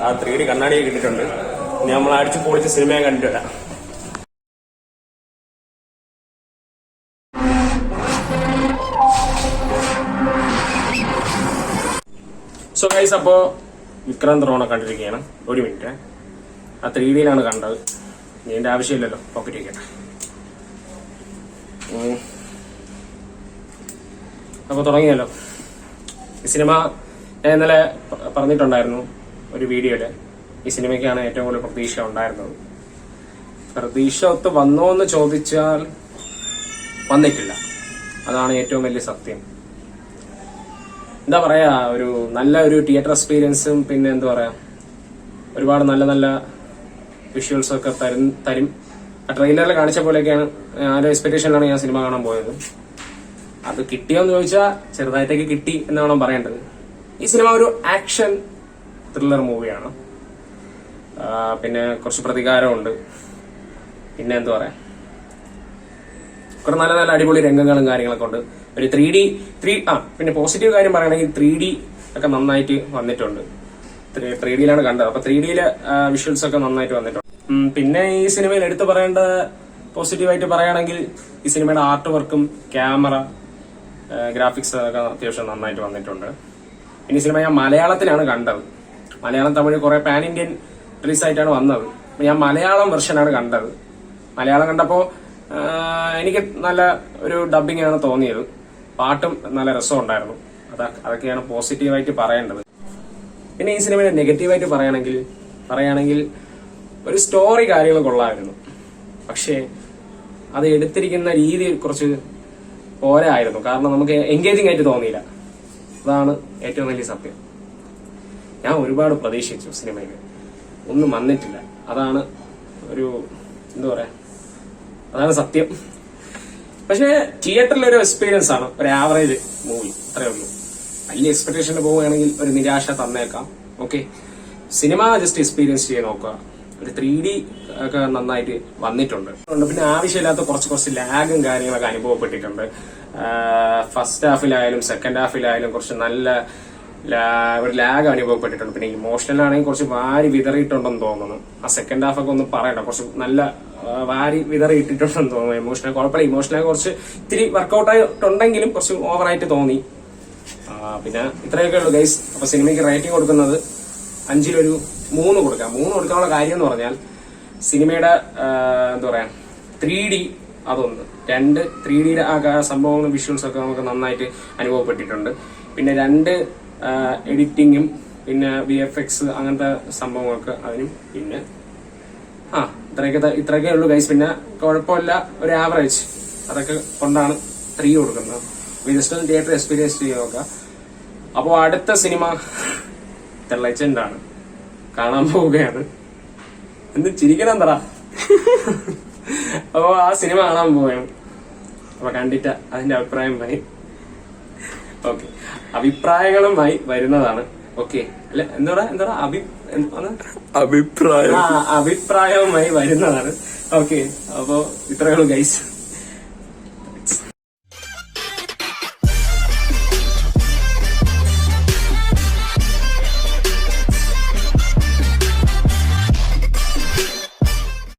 ആ 3D കണ്ണാടിയെ കിട്ടിയിട്ടുണ്ട്. ഇനി നമ്മൾ അടിച്ച് പൊളിച്ച് സിനിമയെ കണ്ടിട്ട് വരാം. സോ ഗൈസ്, അപ്പോ വിക്രാന്ത് റോണ കണ്ടിരിക്കുകയാണ്. ഒരു മിനിറ്റ്, ആ 3Dയിലാണ് കണ്ടത്. ഇതിന്റെ ആവശ്യമില്ലല്ലോ, പോക്കറ്റ് വയ്ക്കട്ടെ. അപ്പൊ തുടങ്ങിയല്ലോ ഈ സിനിമ. ഞാൻ ഇന്നലെ പറഞ്ഞിട്ടുണ്ടായിരുന്നു ഒരു വീഡിയോയില്, ഈ സിനിമയ്ക്കാണ് ഏറ്റവും കൂടുതൽ പ്രതീക്ഷ ഉണ്ടായിരുന്നത്. പ്രതീക്ഷ ഒത്ത് വന്നോ എന്ന് ചോദിച്ചാൽ വന്നിട്ടില്ല. അതാണ് ഏറ്റവും വലിയ സത്യം. എന്താ പറയാ, നല്ല ഒരു തിയേറ്റർ എക്സ്പീരിയൻസും പിന്നെ എന്താ പറയാ, ഒരുപാട് നല്ല നല്ല വിഷ്വൽസ് ഒക്കെ തരും. ആ ട്രെയിലറിൽ കാണിച്ച പോലെയൊക്കെയാണ്. ആ ഒരു എക്സ്പെക്ടേഷനിലാണ് ഞാൻ സിനിമ കാണാൻ പോയത്. അത് കിട്ടിയോന്ന് ചോദിച്ചാൽ ചെറുതായിട്ടൊക്കെ കിട്ടി എന്ന് വേണം പറയേണ്ടത്. ഈ സിനിമ ഒരു ആക്ഷൻ ത്രില്ലർ മൂവിയാണ്. പിന്നെ കുറച്ച് പ്രതികാരമുണ്ട്. പിന്നെ എന്താ പറയാ, കുറെ നല്ല നല്ല അടിപൊളി രംഗങ്ങളും കാര്യങ്ങളൊക്കെ ഉണ്ട്. ഒരു 3D പിന്നെ പോസിറ്റീവ് കാര്യം പറയുകയാണെങ്കിൽ 3D ഒക്കെ നന്നായിട്ട് വന്നിട്ടുണ്ട്. 3Dയിലാണ് കണ്ടത്. അപ്പൊ 3Dയിലെ വിഷ്വൽസ് ഒക്കെ നന്നായിട്ട് വന്നിട്ടുണ്ട്. പിന്നെ ഈ സിനിമയിൽ എടുത്തു പറയേണ്ട പോസിറ്റീവായിട്ട് പറയുകയാണെങ്കിൽ ഈ സിനിമയുടെ ആർട്ട് വർക്കും ക്യാമറ ഗ്രാഫിക്സ് ഒക്കെ അത്യാവശ്യം നന്നായിട്ട് വന്നിട്ടുണ്ട്. പിന്നെ ഈ സിനിമ ഞാൻ മലയാളത്തിലാണ് കണ്ടത്. മലയാളം തമിഴ് കുറെ പാൻ ഇന്ത്യൻ റിലീസ് ആയിട്ടാണ് വന്നത്. ഞാൻ മലയാളം വെർഷനാണ് കണ്ടത്. മലയാളം കണ്ടപ്പോ എനിക്ക് നല്ല ഒരു ഡബിംഗ് ആണ് തോന്നിയത്. പാട്ടും നല്ല രസമുണ്ടായിരുന്നു. അതൊക്കെയാണ് പോസിറ്റീവായിട്ട് പറയേണ്ടത്. പിന്നെ ഈ സിനിമയുടെ നെഗറ്റീവായിട്ട് പറയുകയാണെങ്കിൽ ഒരു സ്റ്റോറി കാര്യങ്ങൾ കൊള്ളായിരുന്നു. പക്ഷേ അത് എടുത്തിരിക്കുന്ന രീതി കുറച്ച് പോരായിരുന്നു. കാരണം നമുക്ക് എൻഗേജിംഗ് ആയിട്ട് തോന്നിയില്ല. അതാണ് ഏറ്റവും വലിയ സത്യം. ഞാൻ ഒരുപാട് പ്രതീക്ഷിച്ചു സിനിമയിൽ, ഒന്നും വന്നിട്ടില്ല. അതാണ് എന്താ പറയാ, അതാണ് സത്യം. പക്ഷേ തിയേറ്ററിലൊരു എക്സ്പീരിയൻസ് ആണ്, ഒരു ആവറേജ് മൂവി, അത്രയേ ഉള്ളൂ. വലിയ എക്സ്പെക്ടേഷന് പോവുകയാണെങ്കിൽ ഒരു നിരാശ തന്നേക്കാം. ഓക്കെ, സിനിമ ജസ്റ്റ് എക്സ്പീരിയൻസ് ചെയ്ത് നോക്കുക. ഒരു 3D ഒക്കെ നന്നായിട്ട് വന്നിട്ടുണ്ട്. പിന്നെ ആവശ്യമില്ലാത്ത കുറച്ച് ലാഗും കാര്യങ്ങളൊക്കെ അനുഭവപ്പെട്ടിട്ടുണ്ട്. ഫസ്റ്റ് ഹാഫിലായാലും സെക്കൻഡ് ഹാഫിലായാലും കുറച്ച് നല്ല ഒരു ലാഗ് അനുഭവപ്പെട്ടിട്ടുണ്ട്. പിന്നെ ഇമോഷണൽ ആണെങ്കിൽ കുറച്ച് വാരി വിതറിയിട്ടുണ്ടെന്ന് തോന്നുന്നു. ആ സെക്കൻഡ് ഹാഫ് ഒക്കെ ഒന്ന് പറയണ്ട, കുറച്ച് നല്ല വാരി വിതറിയിട്ടിട്ടുണ്ടെന്ന് തോന്നുന്നു. ഇമോഷണൽ കുഴപ്പമില്ല, ഇമോഷണൽ കുറച്ച് ഇത്തിരി വർക്കൗട്ട് ആയിട്ടുണ്ടെങ്കിലും കുറച്ച് ഓവറായിട്ട് തോന്നി. പിന്നെ ഇത്രയൊക്കെ ഉള്ളൂ ഗൈസ്. അപ്പൊ സിനിമയ്ക്ക് റേറ്റിംഗ് കൊടുക്കുന്നത് 5-ൽ 3 കൊടുക്കാം. 3 കൊടുക്കാനുള്ള കാര്യം എന്ന് പറഞ്ഞാൽ സിനിമയുടെ എന്താ പറയാ 3D അതൊന്ന്, 2 3Dയുടെ ആ സംഭവങ്ങളും വിഷ്വൽസ് ഒക്കെ നമുക്ക് നന്നായിട്ട് അനുഭവപ്പെട്ടിട്ടുണ്ട്. പിന്നെ 2 എഡിറ്റിങ്ങും പിന്നെ VFX അങ്ങനത്തെ സംഭവങ്ങൾക്ക് അതിനും. പിന്നെ ഇത്രയൊക്കെ ഉള്ളൂ ഗൈസ്. പിന്നെ കുഴപ്പമില്ല, ഒരു ആവറേജ്. അതൊക്കെ കൊണ്ടാണ് 3 കൊടുക്കുന്നത്. ജസ്റ്റ് തിയേറ്റർ എക്സ്പീരിയൻസ് ചെയ്ത് നോക്കാം. അപ്പോൾ അടുത്ത സിനിമ ദ ലെജൻഡ് ആണ്, കാണാൻ പോവുകയാണ്. എന്ത് ചിരിക്കണം എന്താ. അപ്പൊ ആ സിനിമ കാണാൻ പോവുകയാണ്. അപ്പൊ കണ്ടിട്ട് അതിന്റെ അഭിപ്രായമായി അഭിപ്രായങ്ങളുമായി വരുന്നതാണ്. ഓക്കെ, അല്ല എന്താ അഭിപ്രായവുമായി വരുന്നതാണ്. ഓക്കെ, അപ്പൊ ഇത്രയേ ഉള്ളൂ ഗൈസ്.